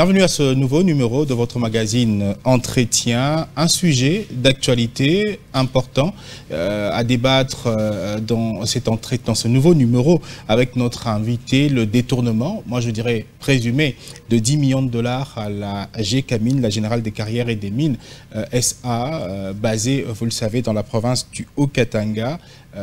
Bienvenue à ce nouveau numéro de votre magazine Entretien. Un sujet d'actualité important à débattre dans ce nouveau numéro avec notre invité, le détournement, moi je dirais présumé, de 10 millions de dollars à la GECAMINE, la Générale des Carrières et des Mines SA, basée, vous le savez, dans la province du Haut-Katanga,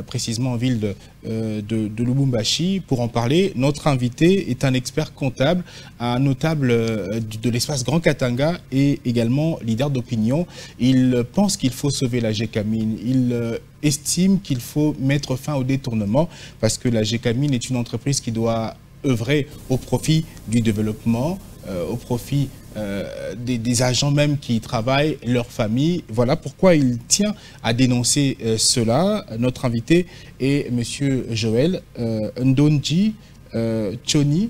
précisément en ville de Lubumbashi. Pour en parler, notre invité est un expert comptable, un notable de l'espace Grand Katanga et également leader d'opinion. Il pense qu'il faut sauver la GECAMINE. Il estime qu'il faut mettre fin au détournement parce que la GECAMINE est une entreprise qui doit œuvrer au profit du développement, au profit des agents même qui y travaillent, leurs familles. Voilà pourquoi il tient à dénoncer cela. Notre invité est M. Joël Ndonji Tchoni.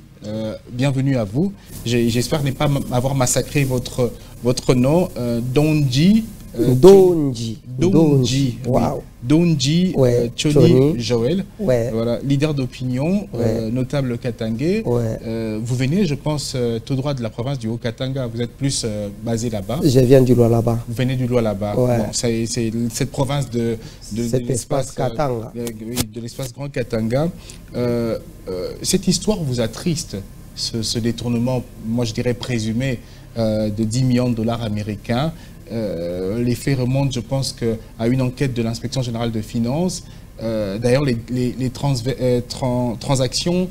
Bienvenue à vous. J'espère ne pas avoir massacré votre nom. Ndonji. Ndonji. Wow. Ndonji Tchoni Joël. Ouais. Voilà, leader d'opinion, notable katangais. Vous venez, je pense, tout droit de la province du Haut-Katanga. Vous êtes plus basé là-bas. Je viens du Lualaba. Vous venez du Lualaba. Bon, c'est cette province de l'espace Katanga. De l'espace Grand Katanga. Cette histoire vous attriste, ce détournement, moi je dirais présumé, de 10 millions de dollars américains. Les faits remontent, je pense, à une enquête de l'Inspection générale de finances. D'ailleurs, les transactions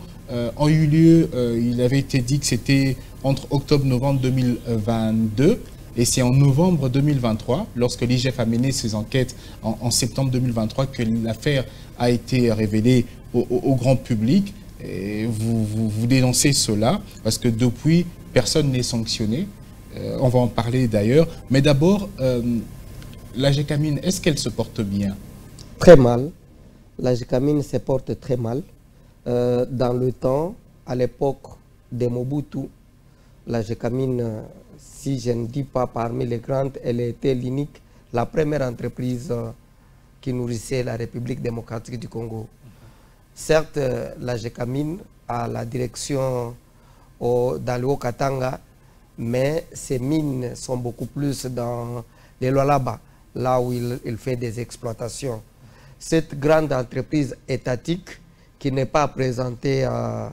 ont eu lieu, il avait été dit que c'était entre octobre-novembre 2022 et c'est en novembre 2023, lorsque l'IGF a mené ses enquêtes en septembre 2023, que l'affaire a été révélée au grand public. Et vous dénoncez cela parce que depuis, personne n'est sanctionné. On va en parler d'ailleurs. Mais d'abord, la GECAMINE, est-ce qu'elle se porte bien? Très mal. La GECAMINE se porte très mal. Dans le temps, à l'époque de Mobutu, la GECAMINE, si je ne dis pas parmi les grandes, elle était l'unique, la première entreprise qui nourrissait la République démocratique du Congo. Certes, la GECAMINE a la direction dans le Haut-Katanga, mais ces mines sont beaucoup plus dans les Lualaba, là où il fait des exploitations. Cette grande entreprise étatique, qui n'est pas présentée à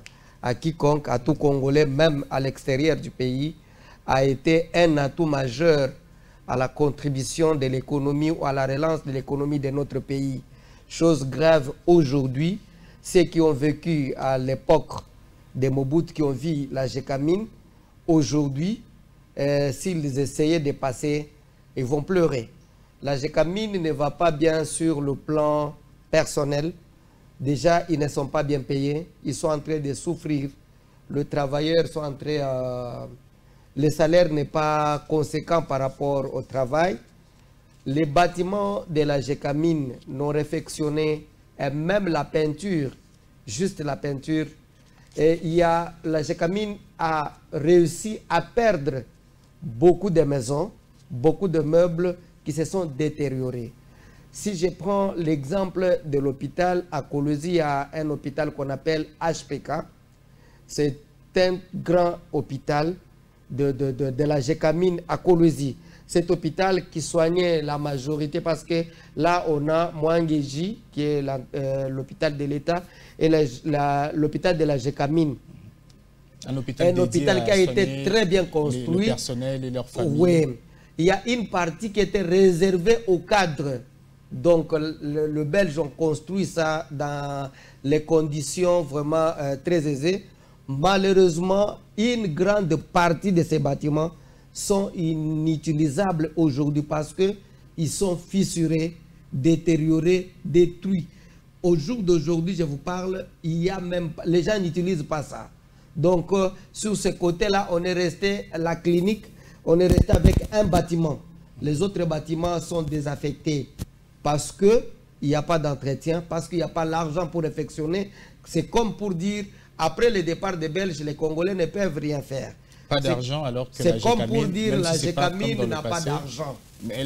quiconque, à tout Congolais, même à l'extérieur du pays, a été un atout majeur à la contribution de l'économie ou à la relance de l'économie de notre pays. Chose grave aujourd'hui, ceux qui ont vécu à l'époque des Mobutu, qui ont vu la GECAMINE, aujourd'hui, s'ils essayaient de passer, ils vont pleurer. La GECAMINE ne va pas bien sur le plan personnel. Déjà, ils ne sont pas bien payés. Ils sont en train de souffrir. Les travailleurs sont en train... le salaire n'est pas conséquent par rapport au travail. Les bâtiments de la GECAMINE non réfectionnés, et même la peinture, juste la peinture, et la GECAMINE a réussi à perdre beaucoup de maisons, beaucoup de meubles qui se sont détériorés. Si je prends l'exemple de l'hôpital à Kolwezi, il y a un hôpital qu'on appelle HPK. C'est un grand hôpital de la GECAMINE à Kolwezi. Cet hôpital qui soignait la majorité, parce que là on a Mwangeji, qui est l'hôpital de l'État, et l'hôpital de la GECAMINE. Un hôpital qui a été très bien construit. Le personnel et leurs familles. Oui. Il y a une partie qui était réservée aux cadres. Donc, le Belge ont construit ça dans les conditions vraiment très aisées. Malheureusement, une grande partie de ces bâtiments sont inutilisables aujourd'hui parce qu'ils sont fissurés, détériorés, détruits. Au jour d'aujourd'hui, je vous parle, les gens n'utilisent pas ça. Donc, sur ce côté-là, on est resté, la clinique, on est resté avec un bâtiment. Les autres bâtiments sont désaffectés parce qu'il n'y a pas d'entretien, parce qu'il n'y a pas l'argent pour réfectionner. C'est comme pour dire, après le départ des Belges, les Congolais ne peuvent rien faire. Pas d'argent alors que la GECAMINE... C'est comme pour dire la GECAMINE n'a pas d'argent. Mais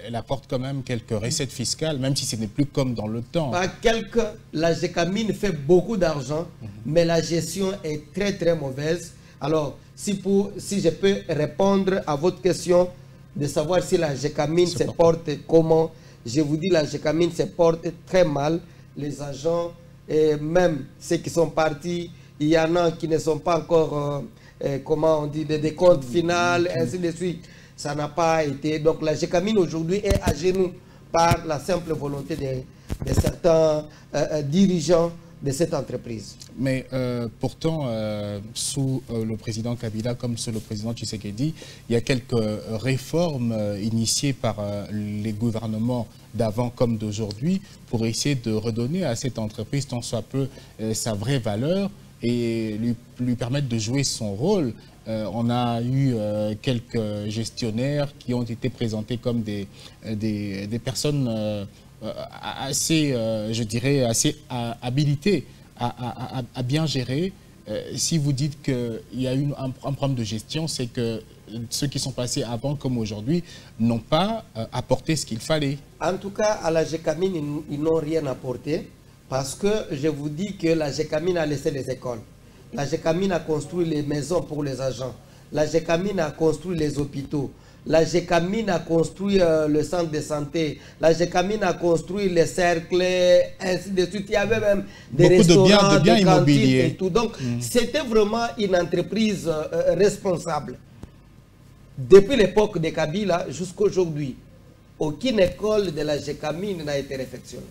elle apporte quand même quelques recettes fiscales, même si ce n'est plus comme dans le temps. Pas quelques, la GECAMINE fait beaucoup d'argent, mais la gestion est très très mauvaise. Alors, si je peux répondre à votre question de savoir si la Gécamine se porte comment, je vous dis la Gécamine se porte très mal. Les agents, et même ceux qui sont partis, il y en a qui ne sont pas encore, comment on dit, des décomptes finales, ainsi de suite. Ça n'a pas été. Donc la Gécamine aujourd'hui est à genoux par la simple volonté de certains dirigeants de cette entreprise. Mais pourtant, sous le président Kabila comme sous le président Tshisekedi, il y a quelques réformes initiées par les gouvernements d'avant comme d'aujourd'hui pour essayer de redonner à cette entreprise tant soit peu sa vraie valeur et lui permettre de jouer son rôle. On a eu quelques gestionnaires qui ont été présentés comme des personnes assez, je dirais, assez habilitées à bien gérer. Si vous dites qu'il y a eu un problème de gestion, c'est que ceux qui sont passés avant comme aujourd'hui n'ont pas apporté ce qu'il fallait. En tout cas, à la Gécamine, ils n'ont rien apporté parce que je vous dis que la Gécamine a laissé les écoles. La Gécamine a construit les maisons pour les agents. La Gécamine a construit les hôpitaux. La Gécamine a construit le centre de santé. La Gécamine a construit les cercles, ainsi de suite. Il y avait même des restaurants, de biens des immobiliers cantines et tout. Donc, c'était vraiment une entreprise responsable. Depuis l'époque de Kabila jusqu'à aujourd'hui, aucune école de la Gécamine n'a été réfectionnée.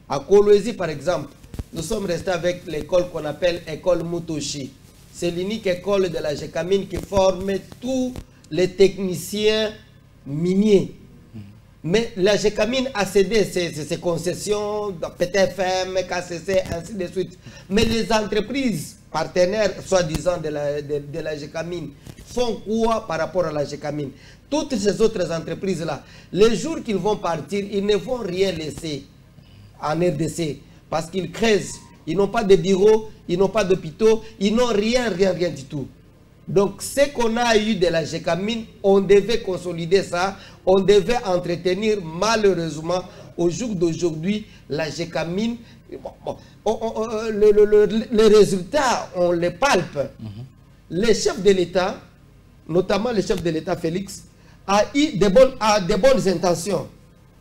À Kolwezi, par exemple, nous sommes restés avec l'école qu'on appelle école Mutoshi. C'est l'unique école de la Gécamine qui forme tous les techniciens miniers. Mais la Gécamine a cédé ses concessions, PTFM, KCC, ainsi de suite. Mais les entreprises partenaires, soi-disant, de la Gécamine, font quoi par rapport à la Gécamine? Toutes ces autres entreprises-là, les jours qu'ils vont partir, ils ne vont rien laisser en RDC. Parce qu'ils creusent. Ils n'ont pas de bureaux, ils n'ont pas d'hôpitaux, ils n'ont rien du tout. Donc, ce qu'on a eu de la Gécamine, on devait consolider ça, on devait entretenir. Malheureusement, au jour d'aujourd'hui, la Gécamine, les résultats, on les palpe. Les chefs de l'État, notamment le chef de l'État Félix, a eu de bonnes intentions.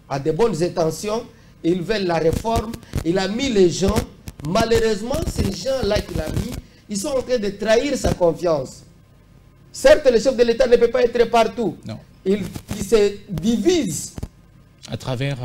A de bonnes intentions, ils veulent la réforme, il a mis les gens. Malheureusement, ces gens-là qu'il a mis, ils sont en train de trahir sa confiance. Certes, le chef de l'État ne peut pas être partout. Non. Il se divise à travers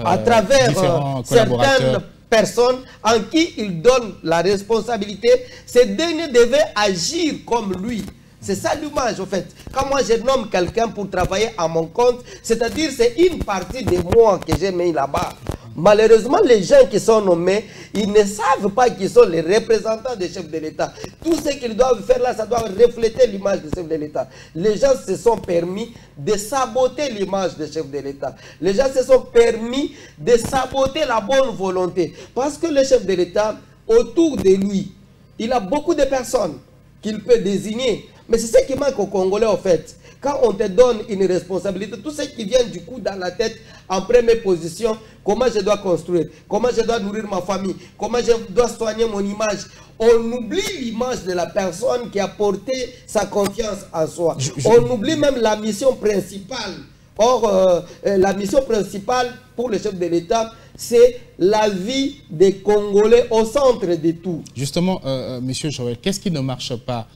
différents certaines personnes en qui il donne la responsabilité. Ces derniers devaient agir comme lui. C'est ça l'image, en fait. Quand moi je nomme quelqu'un pour travailler à mon compte, c'est-à-dire c'est une partie de moi que j'ai mis là-bas. Malheureusement, les gens qui sont nommés, ils ne savent pas qu'ils sont les représentants des chefs de l'État. Tout ce qu'ils doivent faire là, ça doit refléter l'image des chefs de l'État. Les gens se sont permis de saboter l'image des chefs de l'État. Les gens se sont permis de saboter la bonne volonté. Parce que le chef de l'État, autour de lui, il a beaucoup de personnes qu'il peut désigner. Mais c'est ce qui manque aux Congolais, en fait. Quand on te donne une responsabilité, tout ce qui vient du coup dans la tête, en première position, comment je dois construire, comment je dois nourrir ma famille, comment je dois soigner mon image. On oublie l'image de la personne qui a porté sa confiance en soi. On oublie même la mission principale. Or, la mission principale pour le chef de l'État, c'est la vie des Congolais au centre de tout. Justement, Monsieur Joël, qu'est-ce qui ne marche pas?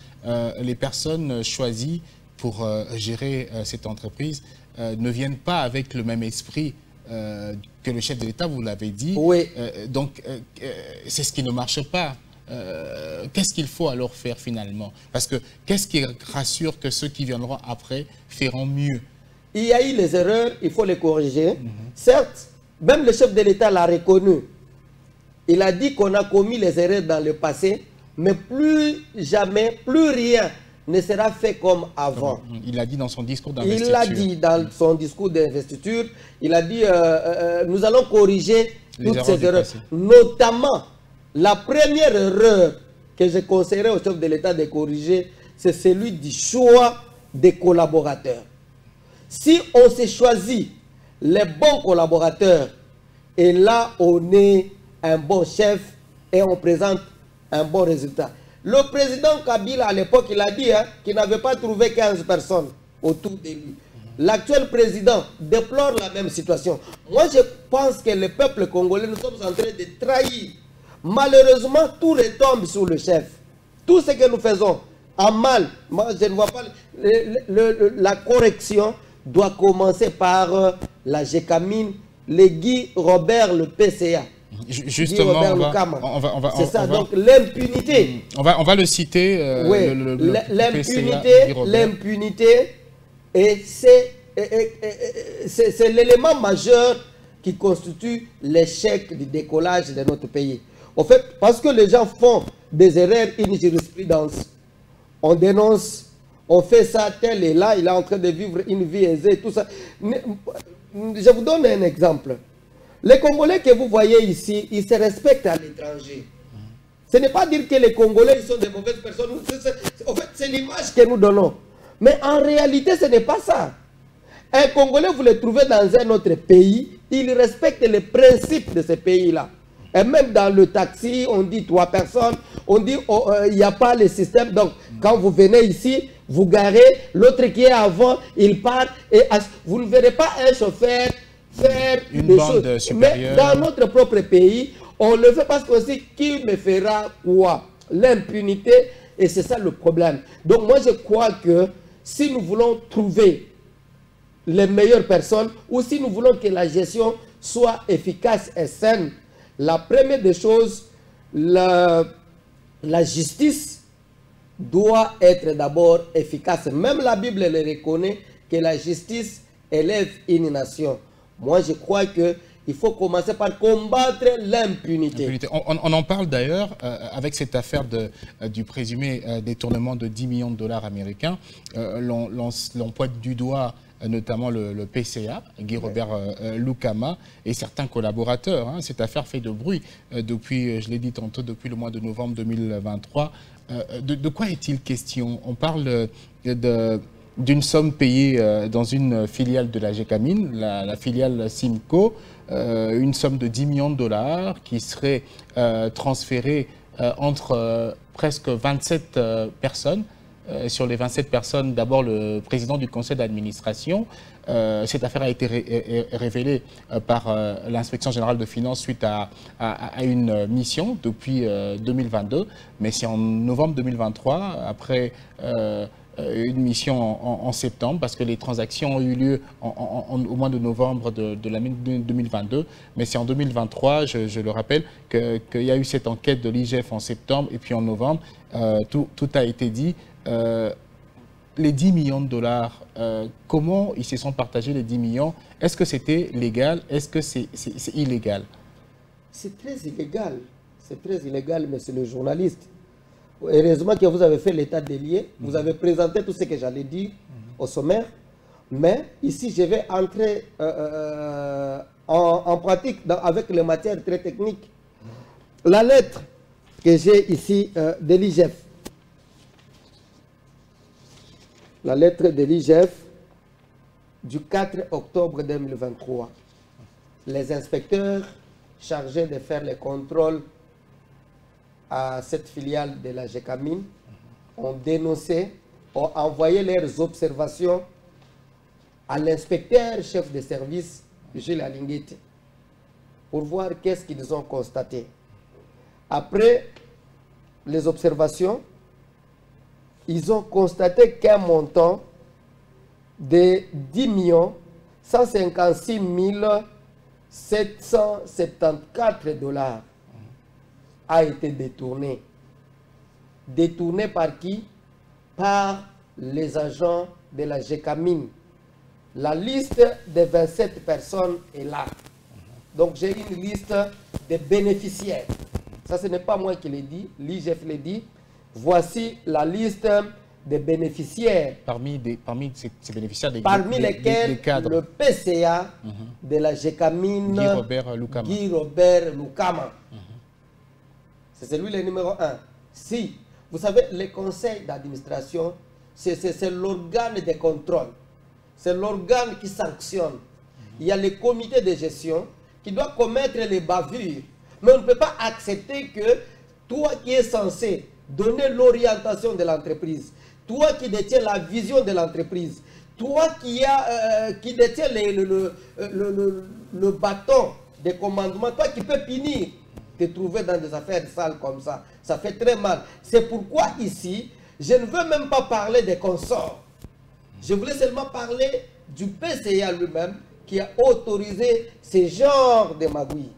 Les personnes choisies pour gérer cette entreprise ne viennent pas avec le même esprit que le chef de l'État, vous l'avez dit. Oui. Donc, c'est ce qui ne marche pas. Qu'est-ce qu'il faut alors faire finalement? Parce que qu'est-ce qui rassure que ceux qui viendront après feront mieux? Il y a eu les erreurs, il faut les corriger. Certes, même le chef de l'État l'a reconnu. Il a dit qu'on a commis les erreurs dans le passé, mais plus jamais, plus rien ne sera fait comme avant. Il l'a dit dans son discours d'investiture. Il l'a dit dans son discours d'investiture. Il a dit nous allons corriger toutes ces erreurs. Notamment, la première erreur que je conseillerais au chef de l'État de corriger, c'est celui du choix des collaborateurs. Si on se choisit les bons collaborateurs, et là on est un bon chef et on présente un bon résultat. Le président Kabila, à l'époque, il a dit qu'il n'avait pas trouvé 15 personnes autour de lui. L'actuel président déplore la même situation. Moi, je pense que le peuple congolais, nous sommes en train de trahir. Malheureusement, tout retombe sur le chef. Tout ce que nous faisons en mal, moi, je ne vois pas... la correction doit commencer par la GECAMIN, le Guy Robert, le PCA. Justement, on va c'est ça, donc l'impunité. On va le citer. Oui, l'impunité, et c'est l'élément majeur qui constitue l'échec du décollage de notre pays. En fait, parce que les gens font des erreurs, une jurisprudence. On dénonce, on fait ça, tel et là, il est en train de vivre une vie aisée, tout ça. Je vous donne un exemple. Les Congolais que vous voyez ici, ils se respectent à l'étranger. Ce n'est pas dire que les Congolais ils sont des mauvaises personnes. En fait, c'est l'image que nous donnons. Mais en réalité, ce n'est pas ça. Un Congolais, vous le trouvez dans un autre pays, il respecte les principes de ce pays-là. Et même dans le taxi, on dit 3 personnes, on dit il n'y a pas le système. Donc, quand vous venez ici, vous garez, l'autre qui est avant, il part. Et vous ne verrez pas un chauffeur faire une des bande choses. supérieure. Mais dans notre propre pays, on le fait parce qu'on sait qui me fera quoi. L'impunité, et c'est ça le problème. Donc moi je crois que si nous voulons trouver les meilleures personnes, ou si nous voulons que la gestion soit efficace et saine, la première des choses, la justice doit être d'abord efficace. Même la Bible le reconnaît que la justice élève une nation. Moi, je crois qu'il faut commencer par combattre l'impunité. On en parle d'ailleurs avec cette affaire du présumé détournement de 10 millions de dollars américains. L'on pointe du doigt notamment le PCA, Guy Robert Lukama, et certains collaborateurs. Hein. Cette affaire fait de bruit depuis, je l'ai dit tantôt, depuis le mois de novembre 2023. De quoi est-il question? On parle d'une somme payée dans une filiale de la GECAMIN, la filiale Simco, une somme de 10 millions de dollars qui serait transférée entre presque 27 personnes. Sur les 27 personnes, d'abord le président du conseil d'administration. Cette affaire a été révélée par l'inspection générale de finances suite à une mission depuis 2022. Mais c'est en novembre 2023, après une mission en septembre, parce que les transactions ont eu lieu au mois de novembre de l'année 2022. Mais c'est en 2023, je le rappelle, qu'il y a eu cette enquête de l'IGF en septembre et puis en novembre. Tout a été dit. Les 10 millions de dollars, comment ils se sont partagés les 10 millions? Est-ce que c'était légal? Est-ce que c'est illégal? C'est très illégal. C'est très illégal, monsieur le journaliste. Heureusement que vous avez fait l'état des lieux. Vous avez présenté tout ce que j'allais dire au sommaire. Mais ici, je vais entrer en pratique avec les matières très techniques. La lettre que j'ai ici de l'IGF. La lettre de l'IGF du 4 octobre 2023. Les inspecteurs chargés de faire les contrôles à cette filiale de la GECAMIN ont dénoncé, ont envoyé leurs observations à l'inspecteur chef de service, Gilles Alinguete, pour voir qu'est-ce qu'ils ont constaté. Après les observations, ils ont constaté qu'un montant de 10 156 774 dollars a été détourné. Détourné par qui? Par les agents de la GECAMIN. La liste des 27 personnes est là. Donc j'ai une liste de bénéficiaires. Ça, ce n'est pas moi qui l'ai dit, l'IGF l'a dit. Voici la liste des bénéficiaires. Parmi ces bénéficiaires, parmi lesquels le PCA de la GECAMIN, Guy Robert Lukama. C'est celui le numéro 1. Si, vous savez, le conseil d'administration, c'est l'organe de contrôle. C'est l'organe qui sanctionne. Il y a le comité de gestion qui doit commettre les bavures. Mais on ne peut pas accepter que toi qui es censé donner l'orientation de l'entreprise, toi qui détiens la vision de l'entreprise, toi qui détiens le bâton de commandement, toi qui peux punir, te trouver dans des affaires sales comme ça, ça fait très mal. C'est pourquoi ici, je ne veux même pas parler des consorts. Je voulais seulement parler du PCA lui-même qui a autorisé ce genre de magouilles.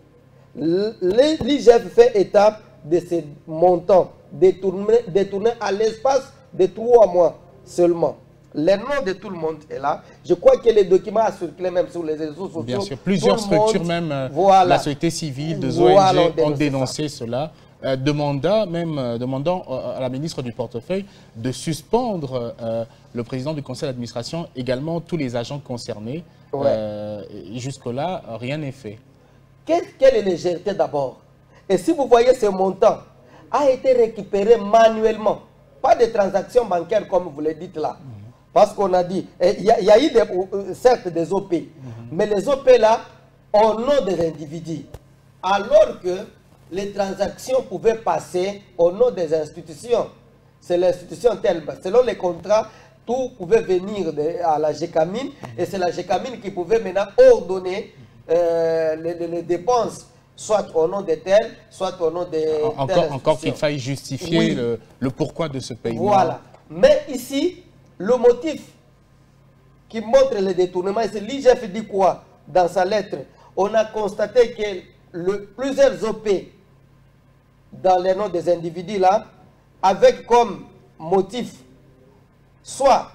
L'IGF fait étape de ces montants détournés à l'espace de 3 mois seulement. Le nom de tout le monde est là. Je crois que les documents ont circulé même sur les réseaux sociaux. Bien sûr, plusieurs structures, même la société civile, des ONG ont dénoncé cela, demandant à la ministre du portefeuille de suspendre le président du conseil d'administration, également tous les agents concernés. Jusque-là, rien n'est fait. Quelle est légèreté d'abord? Et si vous voyez ce montant a été récupéré manuellement, pas de transactions bancaires comme vous le dites là. Parce qu'on a dit, il y a eu certes des OP, mais les OP là, au nom des individus. Alors que les transactions pouvaient passer au nom des institutions. C'est l'institution telle, selon les contrats, tout pouvait venir à la GECAMIN, et c'est la GECAMIN qui pouvait maintenant ordonner les dépenses, soit au nom de tel, soit au nom de encore qu'il faille justifier le pourquoi de ce paiement. Voilà. Mais ici, le motif qui montre le détournement, c'est l'IGF dit quoi dans sa lettre? On a constaté que plusieurs OP dans les noms des individus là, avec comme motif soit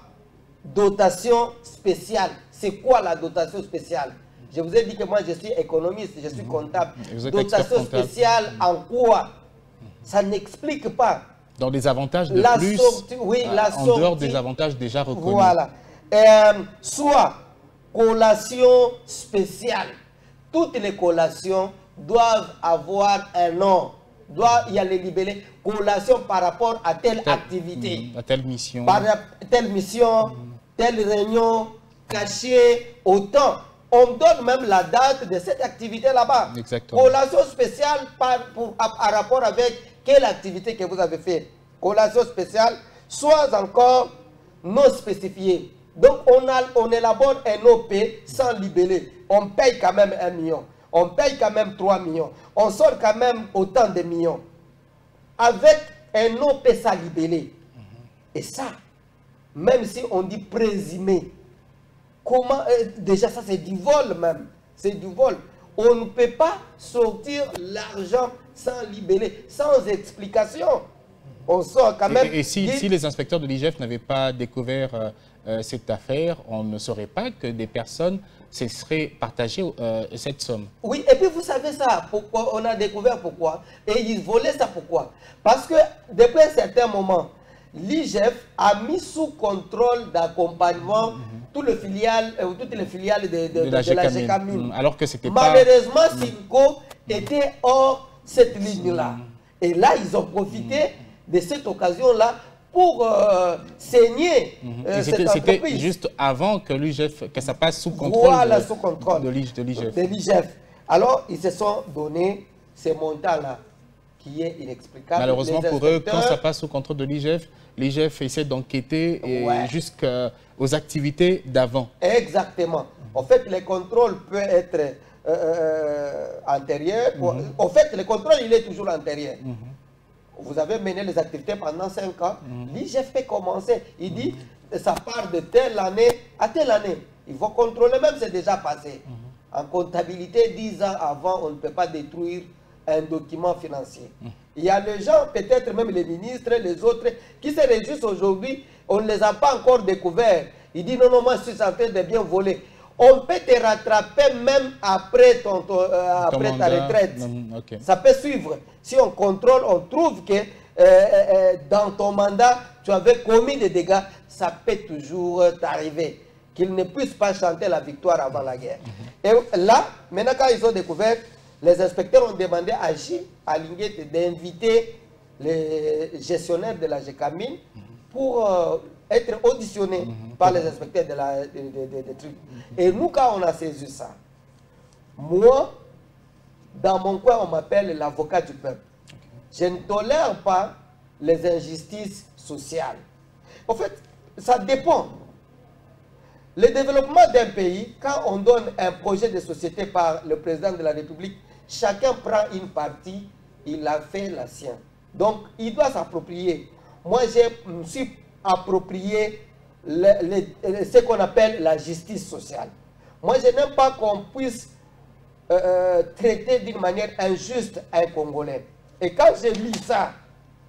dotation spéciale. C'est quoi la dotation spéciale? Je vous ai dit que moi je suis économiste, je suis comptable. Dotation spéciale en quoi? Ça n'explique pas. Dans des avantages de plus, en dehors des avantages déjà reconnus. Voilà. Soit collation spéciale. Toutes les collations doivent avoir un nom. Il y a les libellés collation par rapport à telle activité. À telle mission. Telle mission, telle réunion, cachée, autant. On donne même la date de cette activité là-bas. Exactement. Collation spéciale par rapport avec quelle activité que vous avez fait. Collation spéciale, soit encore non spécifiée. Donc on élabore un OP sans libellé. On paye quand même 1 million. On paye quand même 3 millions. On sort quand même autant de millions. Avec un OP sans libellé. Et ça, même si on dit présumé, comment, déjà ça c'est du vol même. C'est du vol. On ne peut pas sortir l'argent sans libellé, sans explication. On sort quand même... Et si les inspecteurs de l'IGF n'avaient pas découvert cette affaire, on ne saurait pas que des personnes se seraient partagées cette somme. Oui, et puis vous savez ça, pourquoi on a découvert pourquoi. Et ils volaient ça pourquoi? Parce que depuis un certain moment, l'IGF a mis sous contrôle d'accompagnement toutes les filiales de la GECAMIN. Alors que c'était malheureusement, Simco était hors cette ligne-là. Et là, ils ont profité de cette occasion-là pour saigner cette entreprise. C'était juste avant que l'IGF, que ça passe sous contrôle, sous contrôle de l'IGF. Alors, ils se sont donné ces montants-là, qui est inexplicable. Malheureusement pour eux, quand ça passe sous contrôle de l'IGF essaie d'enquêter jusqu'aux activités d'avant. Exactement. En fait, les contrôles peuvent être antérieurs. En fait, le contrôle, il est toujours antérieur. Vous avez mené les activités pendant 5 ans. L'IGF fait commencer. Il dit, ça part de telle année à telle année. Il faut contrôler, même c'est déjà passé. En comptabilité, 10 ans avant, on ne peut pas détruire un document financier. Il y a les gens, peut-être même les ministres, les autres, qui se réjouissent aujourd'hui, on ne les a pas encore découverts. Ils disent, non, non, moi je suis en train de bien voler. On peut te rattraper même après, après ta retraite. Ça peut suivre. Si on contrôle, on trouve que dans ton mandat, tu avais commis des dégâts, ça peut toujours t'arriver. Qu'ils ne puissent pas chanter la victoire avant la guerre. Et là, maintenant quand ils ont découvert, les inspecteurs ont demandé à Linguet d'inviter les gestionnaires de la GECAMIN pour être auditionnés par les inspecteurs des trucs. Et nous, quand on a saisi ça, moi, dans mon coin, on m'appelle l'avocat du peuple. Je ne tolère pas les injustices sociales. En fait, ça dépend. Le développement d'un pays, quand on donne un projet de société par le président de la République, chacun prend une partie, il a fait la sienne. Donc, il doit s'approprier. Moi, je me suis approprié ce qu'on appelle la justice sociale. Moi, je n'aime pas qu'on puisse traiter d'une manière injuste un Congolais. Et quand j'ai lu ça,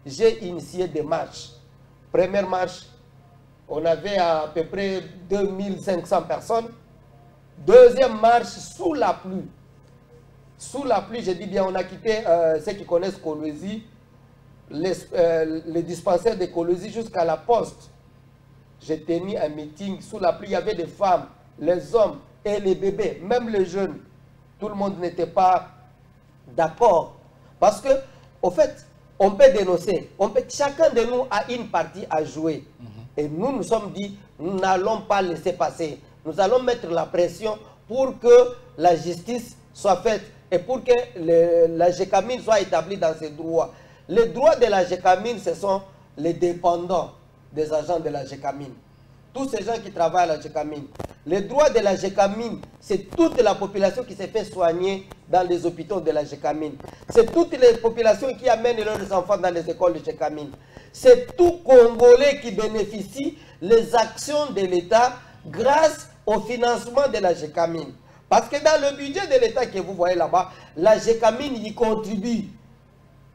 j'ai initié des marches. Première marche, on avait à peu près 2500 personnes. Deuxième marche, sous la pluie. Sous la pluie, je dis bien, on a quitté, ceux qui connaissent Kolwezi, les dispensaires de Kolwezi jusqu'à la poste. J'ai tenu un meeting sous la pluie. Il y avait des femmes, les hommes et les bébés, même les jeunes. Tout le monde n'était pas d'accord. Parce que, au fait, on peut dénoncer. Chacun de nous a une partie à jouer. Et nous nous sommes dit, nous n'allons pas laisser passer. Nous allons mettre la pression pour que la justice soit faite et pour que la GECAMIN soit établie dans ses droits. Les droits de la GECAMIN, ce sont les dépendants des agents de la GECAMIN. Tous ces gens qui travaillent à la GECAMIN. Les droits de la GECAMIN, c'est toute la population qui s'est fait soigner dans les hôpitaux de la GECAMIN. C'est toutes les populations qui amènent leurs enfants dans les écoles de GECAMIN. C'est tout Congolais qui bénéficie des actions de l'État grâce au financement de la GECAMIN. Parce que dans le budget de l'État que vous voyez là-bas, la GECAMIN y contribue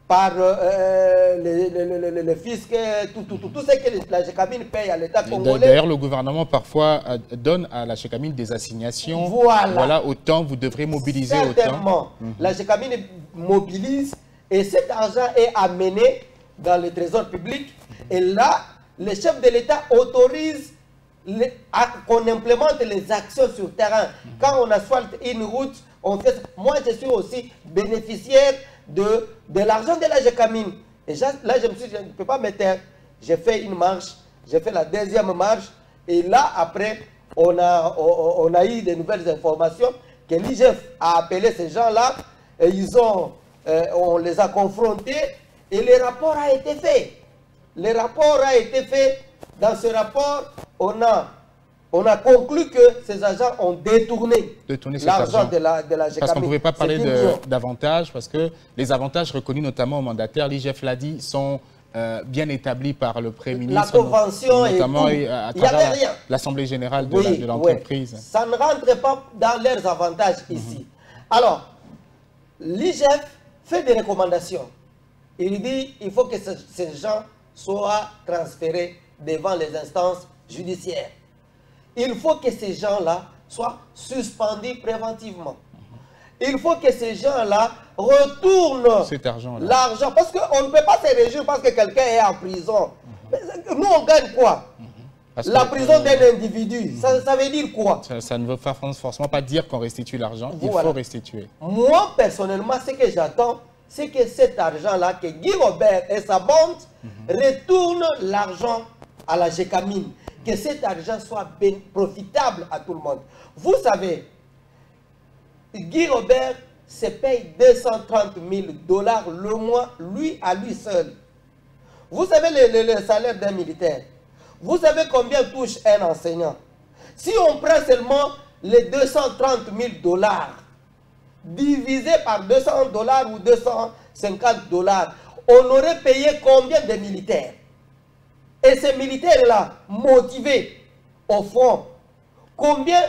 par le fisc, tout ce que la GECAMIN paye à l'État congolais. D'ailleurs, le gouvernement parfois donne à la GECAMIN des assignations. Voilà, autant vous devrez mobiliser. Certainement. Autant. La GECAMIN mobilise et cet argent est amené dans le trésor public. Et là, le chef de l'État autorise qu'on implémente les actions sur terrain. Quand on asphalte une route, on fait... Moi, je suis aussi bénéficiaire de l'argent de la GECAMIN. Et là, je me suis dit, je ne peux pas me taire. J'ai fait une marche, j'ai fait la deuxième marche. Et là, après, on a eu de nouvelles informations que l'IGF a appelé ces gens-là. Et on les a confrontés. Et le rapport a été fait. Le rapport a été fait. Dans ce rapport, on a conclu que ces agents ont détourné l'argent de la GECAMIN. Parce qu'on ne pouvait pas parler d'avantages, parce que les avantages reconnus notamment au mandataire, l'IGF l'a dit, sont bien établis par le Premier ministre. La convention notamment et tout. À travers l'Assemblée générale de l'entreprise. Oui. Ça ne rentre pas dans leurs avantages ici. Alors, l'IGF fait des recommandations. Il dit qu'il faut que ces gens soient transférés devant les instances judiciaires. Il faut que ces gens-là soient suspendus préventivement. Il faut que ces gens-là retournent cet argent-là. L'argent. Parce qu'on ne peut pas se réjouir parce que quelqu'un est en prison. Nous, on gagne quoi? La prison d'un individu, ça veut dire quoi? Ça ne veut pas forcément pas dire qu'on restitue l'argent. Il faut restituer. Moi, personnellement, ce que j'attends, c'est que cet argent-là, que Guy Robert et sa bande retournent l'argent à la GECAMIN. Que cet argent soit profitable à tout le monde. Vous savez, Guy Robert se paye 230 000 $ le mois, lui à lui seul. Vous savez le salaire d'un militaire. Vous savez combien touche un enseignant. Si on prend seulement les 230 000 $, divisé par 200 $ ou 250 $, on aurait payé combien de militaires? Et ces militaires-là, motivés au front, combien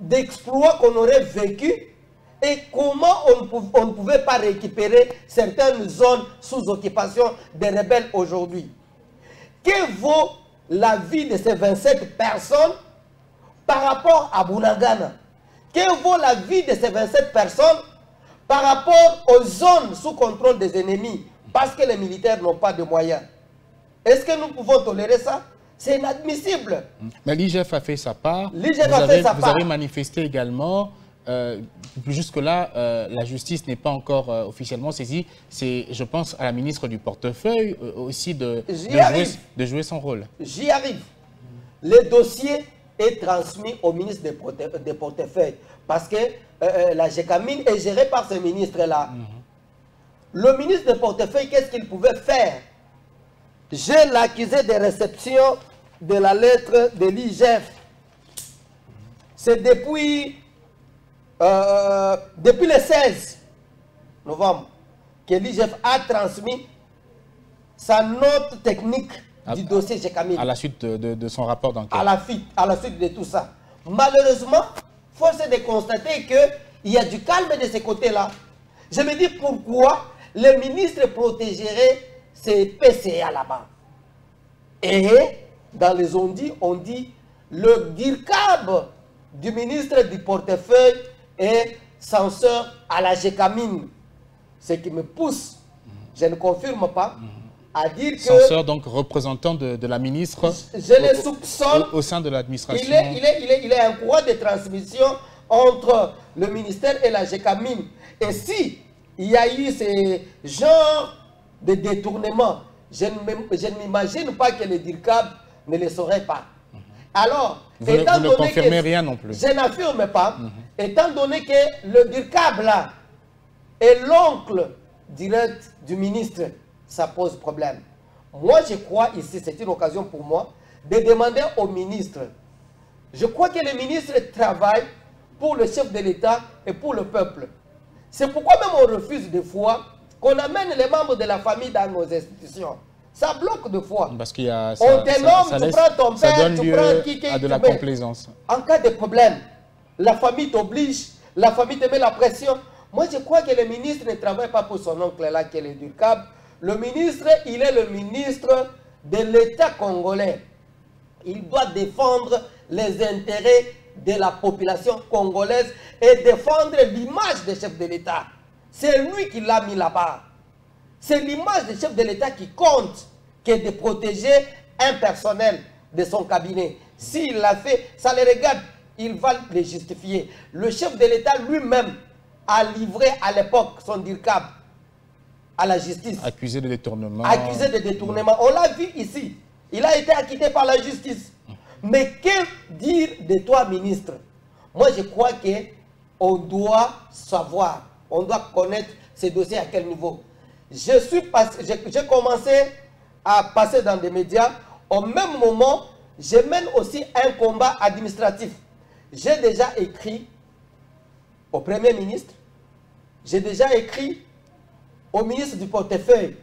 d'exploits qu'on aurait vécu et comment on ne pouvait pas récupérer certaines zones sous occupation des rebelles aujourd'hui. Que vaut la vie de ces 27 personnes par rapport à Bunagana? Que vaut la vie de ces 27 personnes par rapport aux zones sous contrôle des ennemis? Parce que les militaires n'ont pas de moyens. Est-ce que nous pouvons tolérer ça? C'est inadmissible. Mais l'IGF a fait sa part. Vous avez manifesté également. Jusque-là, la justice n'est pas encore officiellement saisie. C'est, je pense, à la ministre du portefeuille aussi de jouer son rôle. J'y arrive. Le dossier est transmis au ministre des portefeuilles. Parce que la GECAMIN est gérée par ce ministre-là. Le ministre des portefeuilles, qu'est-ce qu'il pouvait faire? J'ai l'accusé de réception de la lettre de l'IGF. C'est depuis le 16 novembre que l'IGF a transmis sa note technique du dossier Jekamine. À la suite de son rapport d'enquête. À la suite de tout ça. Malheureusement, force est de constater qu'il y a du calme de ce côté-là. Je me dis pourquoi le ministre protégerait ces PCA là-bas. Et dans les ondits, on dit le DIRCAB du ministre du portefeuille est censeur à la Jekamine. Ce qui me pousse, je ne confirme pas, à dire que... Censeur, donc représentant de la ministre je le soupçonne au sein de l'administration. Il est un courant de transmission entre le ministère et la Jekamine. Et si il y a eu ce genre de détournement, je ne m'imagine pas que le DIRCAB ne le saurait pas. Alors, vous ne confirmez rien non plus. Je n'affirme pas, étant donné que le DIRCAB là est l'oncle direct du ministre, ça pose problème. Moi, je crois ici, c'est une occasion pour moi, de demander au ministre. Je crois que le ministre travaille pour le chef de l'État et pour le peuple. C'est pourquoi même on refuse des fois qu'on amène les membres de la famille dans nos institutions. Ça bloque des fois. Parce qu'il y a... On te nomme, tu prends ton père, tu prends qui à de la complaisance. En cas de problème, la famille t'oblige, la famille te met la pression. Moi, je crois que le ministre ne travaille pas pour son oncle là, qui est le DIRCAB. Le ministre, il est le ministre de l'État congolais. Il doit défendre les intérêts de la population congolaise et défendre l'image du chef de l'État. C'est lui qui l'a mis là-bas. C'est l'image du chef de l'État qui compte, que de protéger un personnel de son cabinet. S'il l'a fait, ça le regarde, il va le justifier. Le chef de l'État lui-même a livré à l'époque son DIRCAB à la justice. Accusé de détournement. Accusé de détournement. On l'a vu ici. Il a été acquitté par la justice. Mais que dire de toi, ministre? Moi, je crois qu'on doit savoir, on doit connaître ces dossiers à quel niveau. J'ai commencé à passer dans des médias. Au même moment, je mène aussi un combat administratif. J'ai déjà écrit au Premier ministre, j'ai déjà écrit au ministre du portefeuille,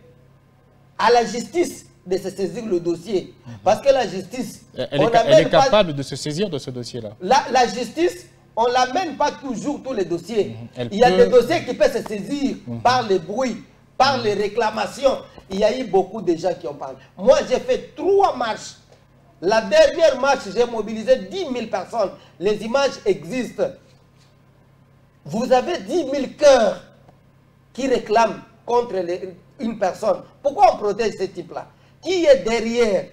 à la justice de se saisir le dossier. Parce que la justice... Elle est capable de se saisir de ce dossier-là. La justice, on ne l'amène pas toujours tous les dossiers. Il y a des dossiers qui peuvent se saisir par les bruits, par les réclamations. Il y a eu beaucoup de gens qui en parlent. Moi, j'ai fait 3 marches. La dernière marche, j'ai mobilisé 10 000 personnes. Les images existent. Vous avez 10 000 cœurs qui réclament contre une personne. Pourquoi on protège ce type-là? Qui est derrière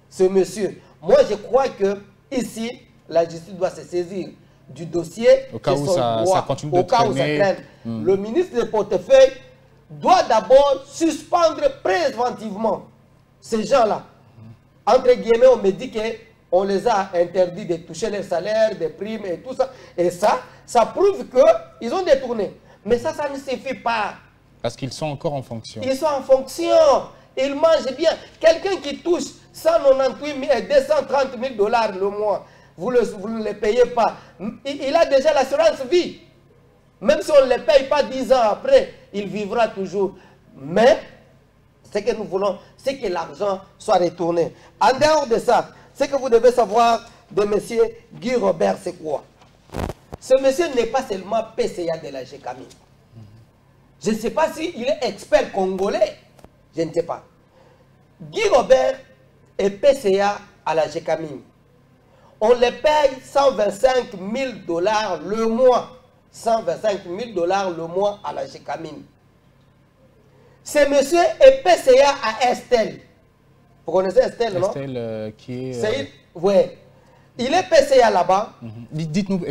ce monsieur? Moi, je crois que ici, la justice doit se saisir du dossier. Au cas où ça continue de traîner. Le ministre du portefeuille doit d'abord suspendre préventivement ces gens-là. Entre guillemets, on me dit qu'on les a interdits de toucher les salaires, des primes et tout ça. Et ça prouve qu'ils ont détourné. Mais ça ne suffit pas. Parce qu'ils sont encore en fonction. Ils sont en fonction. Ils mangent bien. Quelqu'un qui touche 198 000 et 230 000 $ le mois, vous ne le payez pas. Il a déjà l'assurance vie. Même si on ne le paye pas 10 ans après, il vivra toujours. Mais ce que nous voulons, c'est que l'argent soit retourné. En dehors de ça, ce que vous devez savoir de M. Guy Robert, c'est quoi? Ce monsieur n'est pas seulement PCA de la Jekamine. Je ne sais pas s'il est expert congolais. Je ne sais pas. Guy Robert est PCA à la Jekamine. On le paye 125 000 $ le mois. 125 000 $ le mois à la Jekamine. Ce monsieur est PCA à Estelle. Vous connaissez Estelle, non? Estelle qui est... Oui. Il est PCA là-bas. Dites-nous,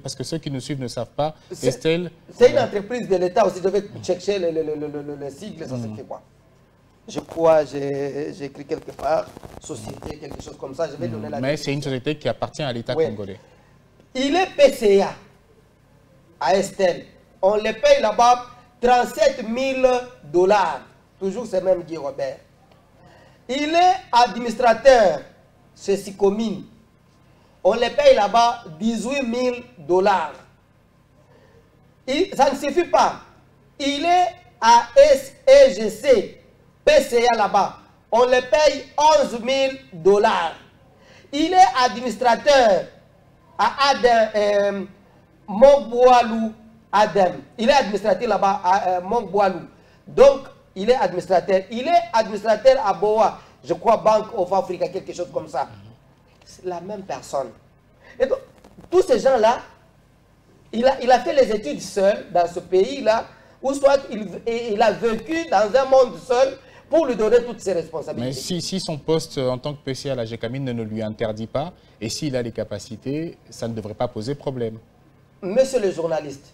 parce que ceux qui nous suivent ne savent pas, Estelle... C'est une entreprise de l'État aussi. Je vais chercher le sigle, ça c'est quoi? Je crois, j'ai écrit quelque part, société, quelque chose comme ça. Je vais donner la Mais c'est une société qui appartient à l'État congolais. Il est PCA à Estelle. On le paye là-bas 37 000 $. Toujours c'est même Guy Robert. Il est administrateur chez Sicomine. On les paye là-bas 18 000 $. Ça ne suffit pas. Il est à SEGC, PCA là-bas. On les paye 11 000 $. Il est administrateur à Adem, Montboalou, Adem. Il est administrateur là-bas à Montboalou. Donc, il est administrateur. Il est administrateur à Boa, je crois, Banque of Africa, quelque chose comme ça. C'est la même personne. Et donc, tous ces gens-là, il a fait les études seul dans ce pays-là, ou soit il a vécu dans un monde seul pour lui donner toutes ses responsabilités. Mais si son poste en tant que PCA à la GECAMIN ne lui interdit pas, et s'il a les capacités, ça ne devrait pas poser problème. Monsieur le journaliste,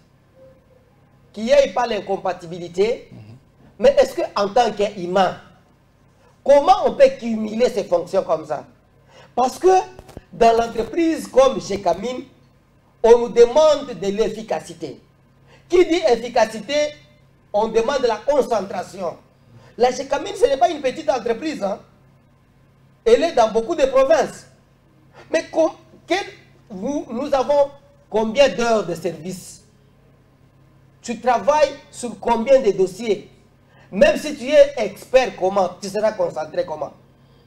qu'il n'y ait pas l'incompatibilité, mais est-ce qu'en tant qu'humain, comment on peut cumuler ces fonctions comme ça? Parce que dans l'entreprise comme GECAMIN, on nous demande de l'efficacité. Qui dit efficacité, on demande la concentration. La GECAMIN, ce n'est pas une petite entreprise. Hein. Elle est dans beaucoup de provinces. Mais nous avons combien d'heures de service? Tu travailles sur combien de dossiers? Même si tu es expert, comment? Tu seras concentré comment?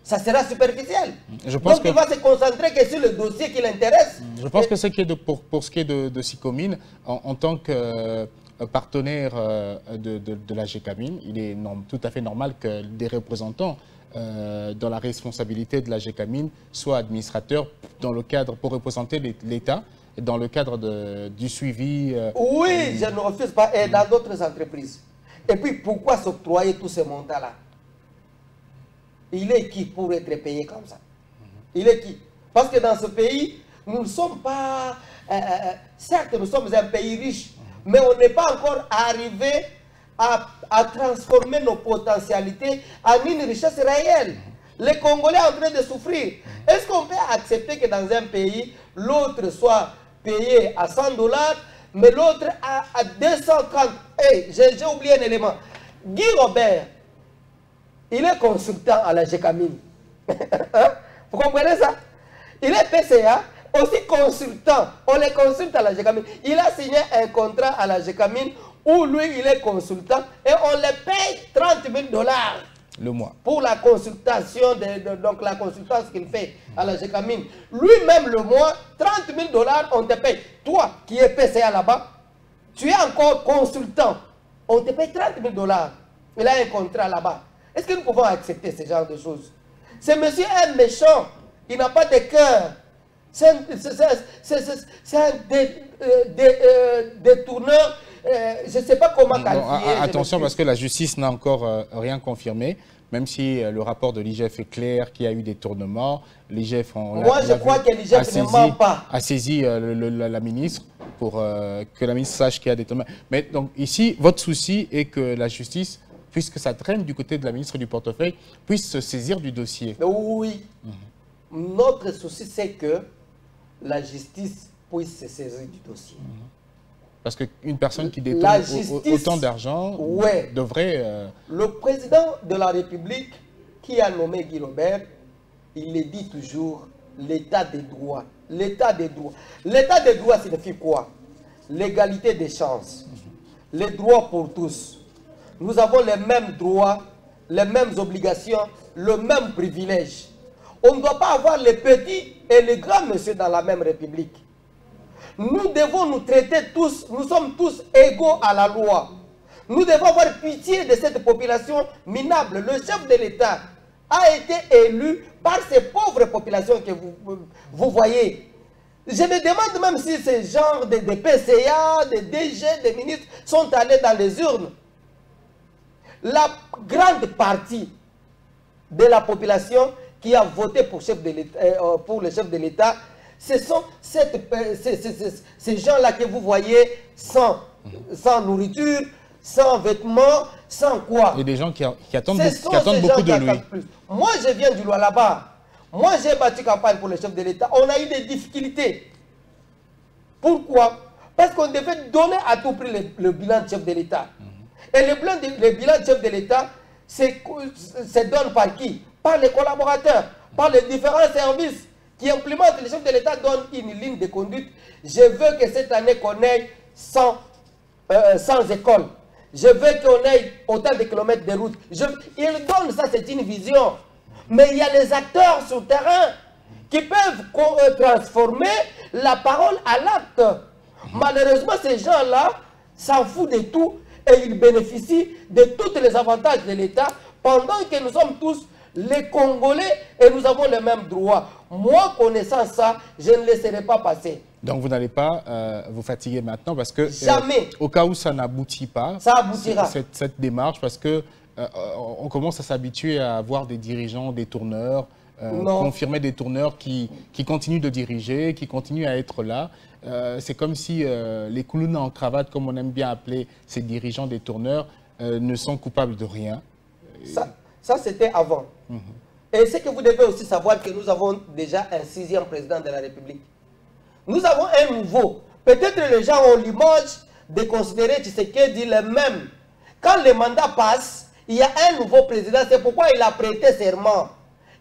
Ça sera superficiel. Donc il va se concentrer que sur le dossier qui l'intéresse. Je pense que pour ce qui est de Sicomine, en tant que partenaire de la GECAMIN, il est tout à fait normal que des représentants dans la responsabilité de la GECAMIN soient administrateurs dans le cadre, pour représenter l'État, dans le cadre du suivi. Oui, je ne refuse pas, et dans d'autres entreprises. Et puis pourquoi s'octroyer tous ces montants-là? Il est qui pour être payé comme ça? Il est qui? Parce que dans ce pays, nous ne sommes pas... certes, nous sommes un pays riche, mais on n'est pas encore arrivé à transformer nos potentialités en une richesse réelle. Les Congolais sont en train de souffrir. Est-ce qu'on peut accepter que dans un pays, l'autre soit payé à 100 $, mais l'autre à 230? Hey, j'ai oublié un élément. Guy Robert, il est consultant à la GECAMIN. Vous comprenez ça? Il est PCA, aussi consultant. On les consulte à la GECAMIN. Il a signé un contrat à la GECAMIN où lui, il est consultant et on le paye 30 000 $ le mois. Pour la consultation, donc la consultance qu'il fait à la GECAMIN. Lui-même, le mois, 30 000 $, on te paye. Toi, qui es PCA là-bas, tu es encore consultant. On te paye 30 000 $. Il a un contrat là-bas. Est-ce que nous pouvons accepter ce genre de choses? Ce monsieur est un méchant. Il n'a pas de cœur. C'est un détourneur. Je ne sais pas comment qualifier. Attention, parce que la justice n'a encore rien confirmé. Même si le rapport de l'IGF est clair, qu'il y a eu des tournements. L'IGF, moi, je crois que l'IGF ne ment pas. A saisi la ministre pour que la ministre sache qu'il y a des tournements. Mais donc ici, votre souci est que la justice, puisque ça traîne du côté de la ministre du portefeuille, puisse se saisir du dossier. Oui. Notre souci, c'est que la justice puisse se saisir du dossier. Parce qu'une personne qui détourne autant d'argent devrait... Le président de la République, qui a nommé Guy Robert, il le dit toujours, l'état des droits. L'état des droits. L'état des droits signifie quoi? L'égalité des chances. Les droits pour tous. Nous avons les mêmes droits, les mêmes obligations, le même privilège. On ne doit pas avoir les petits et les grands messieurs dans la même République. Nous devons nous traiter tous, nous sommes tous égaux à la loi. Nous devons avoir pitié de cette population minable. Le chef de l'État a été élu par ces pauvres populations que vous voyez. Je me demande même si ces genres de PCA, de DG, de ministres sont allés dans les urnes. La grande partie de la population qui a voté pour le chef de l'État, ce sont ces gens-là que vous voyez sans nourriture, sans vêtements, sans quoi. Et des gens qui attendent beaucoup de lui. Moi, je viens du Lualaba. Moi, j'ai battu campagne pour le chef de l'État. On a eu des difficultés. Pourquoi? Parce qu'on devait donner à tout prix le bilan de chef de l'État. Et le bilan de chef de l'État, c'est donné par qui? par les collaborateurs, par les différents services qui implémentent. Le chef de l'État donne une ligne de conduite. Je veux que cette année qu'on ait 100 écoles. Je veux qu'on ait autant de kilomètres de routes. Il donne ça, c'est une vision. Mais il y a les acteurs sur le terrain qui peuvent transformer la parole à l'acte. Malheureusement, ces gens-là s'en foutent de tout et ils bénéficient de tous les avantages de l'État pendant que nous sommes tous les Congolais et nous avons les mêmes droits. Moi, connaissant ça, je ne laisserai pas passer. Donc vous n'allez pas vous fatiguer maintenant parce que jamais. Au cas où ça n'aboutit pas, ça aboutira. Cette démarche, parce que on commence à s'habituer à avoir des dirigeants, des tourneurs, confirmer des tourneurs qui continuent de diriger, qui continuent à être là. C'est comme si les clowns en cravate, comme on aime bien appeler ces dirigeants des tourneurs, ne sont coupables de rien. Ça c'était avant. Et c'est que vous devez aussi savoir que nous avons déjà un 6e président de la République. Nous avons un nouveau. Peut-être les gens ont l'image de considérer Tshisekedi le même. Quand le mandat passe, il y a un nouveau président. C'est pourquoi il a prêté serment.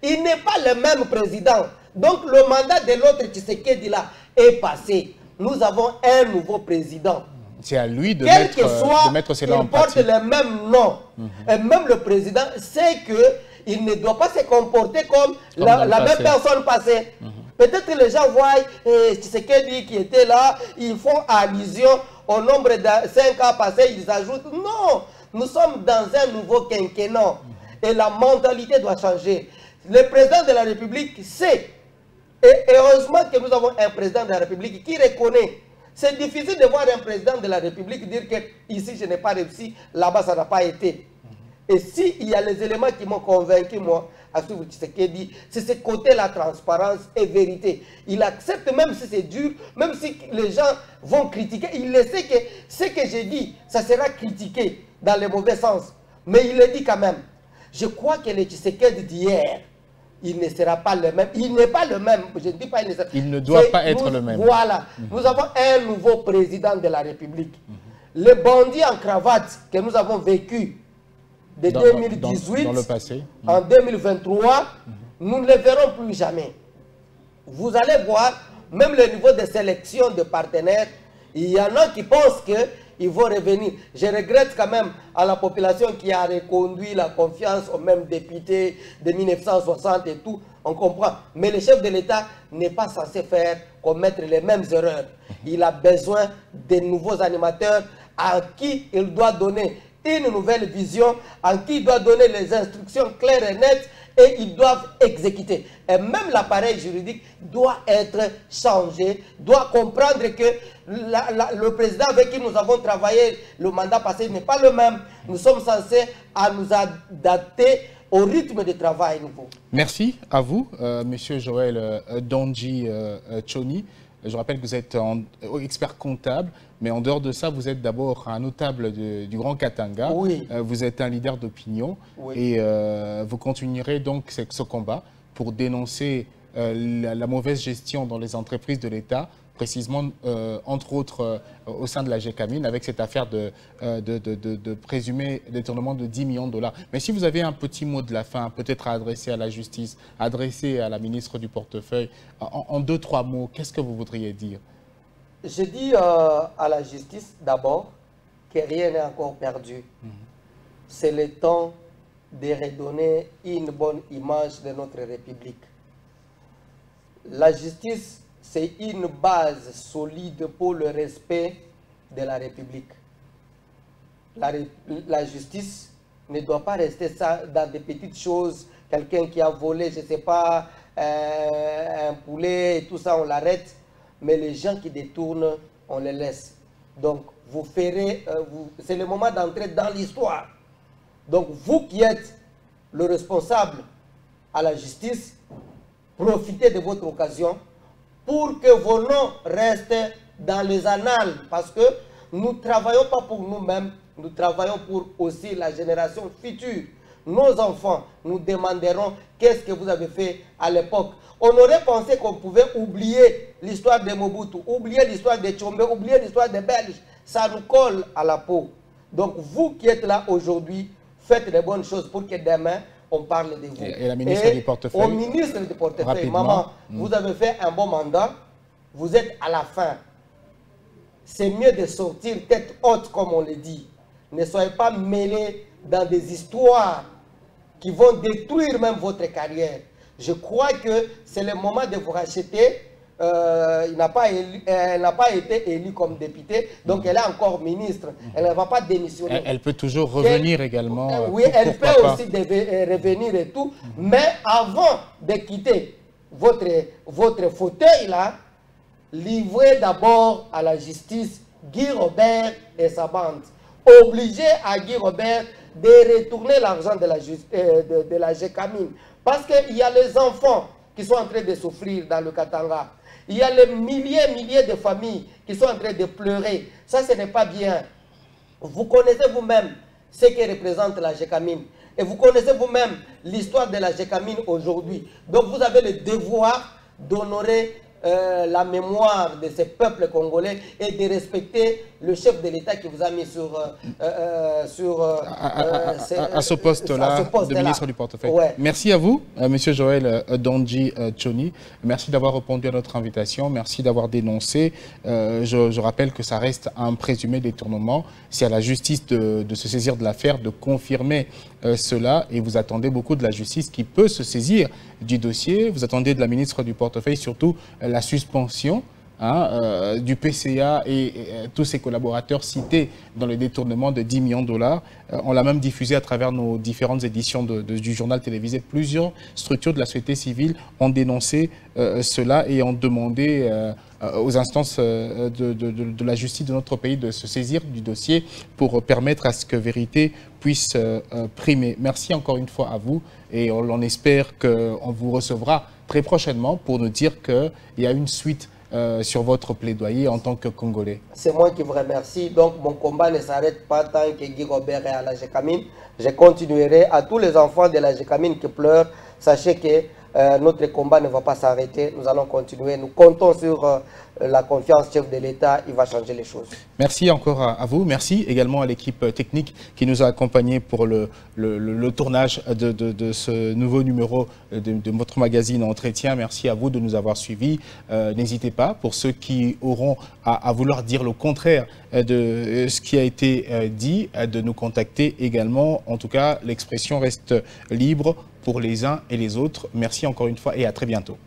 Il n'est pas le même président. Donc le mandat de l'autre Tshisekedi là est passé. Nous avons un nouveau président. C'est à lui de mettre cela en pratique. Il porte le même nom. Et même le président sait qu'il ne doit pas se comporter comme la même personne passée. Peut-être que les gens voient Tshisekedi qui était là, ils font allusion au nombre de 5 ans passés, ils ajoutent. Non, nous sommes dans un nouveau quinquennat et la mentalité doit changer. Le président de la République sait, et heureusement que nous avons un président de la République qui reconnaît. C'est difficile de voir un président de la République dire que ici je n'ai pas réussi, là-bas ça n'a pas été. Et s'il y a les éléments qui m'ont convaincu, moi, à ce que Tshisekedi, c'est ce côté la transparence et vérité. Il accepte, même si c'est dur, même si les gens vont critiquer, il le sait que ce que j'ai dit, ça sera critiqué dans le mauvais sens. Mais il le dit quand même. Je crois que le Tshisekedi d'hier, il ne sera pas le même. Il n'est pas le même. Je ne dis pas il ne doit pas être le même. Voilà. Nous avons un nouveau président de la République. Le bandit en cravate que nous avons vécu de 2018 dans le passé. En 2023, nous ne le verrons plus jamais. Vous allez voir, même le niveau de sélection de partenaires, il y en a qui pensent qu'ils vont revenir. Je regrette quand même à la population qui a reconduit la confiance aux mêmes députés de 1960 et tout. On comprend. Mais le chef de l'État n'est pas censé commettre les mêmes erreurs. Il a besoin de nouveaux animateurs à qui il doit donner une nouvelle vision, en qui il doit donner les instructions claires et nettes et ils doivent exécuter. Et même l'appareil juridique doit être changé, doit comprendre que le président avec qui nous avons travaillé le mandat passé n'est pas le même. Nous sommes censés nous adapter au rythme de travail nouveau. Merci à vous, Monsieur Joël Dondji Tchoni. Je rappelle que vous êtes expert comptable, mais en dehors de ça, vous êtes d'abord un notable du Grand Katanga. Oui. Vous êtes un leader d'opinion. Oui. Et vous continuerez donc ce combat pour dénoncer la mauvaise gestion dans les entreprises de l'État, précisément, entre autres, au sein de la GECAMIN, avec cette affaire de présumé détournement de 10 millions de dollars. Mais si vous avez un petit mot de la fin, peut-être à adresser à la justice, adresser à la ministre du portefeuille, en 2-3 mots, qu'est-ce que vous voudriez dire? Je dis à la justice, d'abord, que rien n'est encore perdu. C'est le temps de redonner une bonne image de notre République. La justice, c'est une base solide pour le respect de la République. La justice ne doit pas rester ça dans des petites choses. Quelqu'un qui a volé, je ne sais pas, un poulet et tout ça, on l'arrête. Mais les gens qui détournent, on les laisse. Donc, vous ferez, c'est le moment d'entrer dans l'histoire. Donc, vous qui êtes le responsable à la justice, profitez de votre occasion pour que vos noms restent dans les annales. Parce que nous ne travaillons pas pour nous-mêmes, nous travaillons pour aussi la génération future. Nos enfants nous demanderont qu'est-ce que vous avez fait à l'époque. On aurait pensé qu'on pouvait oublier l'histoire de Mobutu, oublier l'histoire de Tchombe, oublier l'histoire des Belges. Ça nous colle à la peau. Donc vous qui êtes là aujourd'hui, faites les bonnes choses pour que demain, on parle de vous. Et la ministre du portefeuille. Au ministre du portefeuille, Rapidement. maman, vous avez fait un bon mandat, vous êtes à la fin. C'est mieux de sortir tête haute, comme on le dit. Ne soyez pas mêlés dans des histoires qui vont détruire même votre carrière. Je crois que c'est le moment de vous racheter. Elle n'a pas été élue comme députée, donc elle est encore ministre. Elle ne va pas démissionner. Elle peut toujours revenir également. Oui, elle peut aussi revenir et tout. Mais avant de quitter votre fauteuil là, livrez d'abord à la justice Guy Robert et sa bande. Obligez à Guy Robert de retourner l'argent de la GECAMIN. Parce qu'il y a les enfants qui sont en train de souffrir dans le Katanga. Il y a les milliers de familles qui sont en train de pleurer. Ça, ce n'est pas bien. Vous connaissez vous-même ce que représente la GECAMIN. Et vous connaissez vous-même l'histoire de la GECAMIN aujourd'hui. Donc vous avez le devoir d'honorer la mémoire de ces peuples congolais et de respecter le chef de l'État qui vous a mis à ce poste-là de ministre du portefeuille. Ouais. Merci à vous, Monsieur Joël Dondji Tchoni. Merci d'avoir répondu à notre invitation. Merci d'avoir dénoncé. Je rappelle que ça reste un présumé détournement. C'est à la justice de se saisir de l'affaire, de confirmer cela. Et vous attendez beaucoup de la justice qui peut se saisir du dossier. Vous attendez de la ministre du portefeuille surtout la suspension du PCA et tous ses collaborateurs cités dans le détournement de 10 millions de dollars. On l'a même diffusé à travers nos différentes éditions du journal télévisé. Plusieurs structures de la société civile ont dénoncé cela et ont demandé aux instances de la justice de notre pays de se saisir du dossier pour permettre à ce que vérité puisse primer. Merci encore une fois à vous et on espère qu'on vous recevra très prochainement pour nous dire qu'il y a une suite sur votre plaidoyer en tant que Congolais. C'est moi qui vous remercie. Donc mon combat ne s'arrête pas tant que Guy Robert est à la GECAMIN. Je continuerai à tous les enfants de la GECAMIN qui pleurent. Sachez que notre combat ne va pas s'arrêter. Nous allons continuer. Nous comptons sur la confiance chef de l'État. Il va changer les choses. Merci encore à vous. Merci également à l'équipe technique qui nous a accompagnés pour le tournage de ce nouveau numéro de votre magazine Entretien. Merci à vous de nous avoir suivis. N'hésitez pas, pour ceux qui auront à vouloir dire le contraire de ce qui a été dit, de nous contacter également. En tout cas, l'expression reste libre pour les uns et les autres. Merci encore une fois et à très bientôt.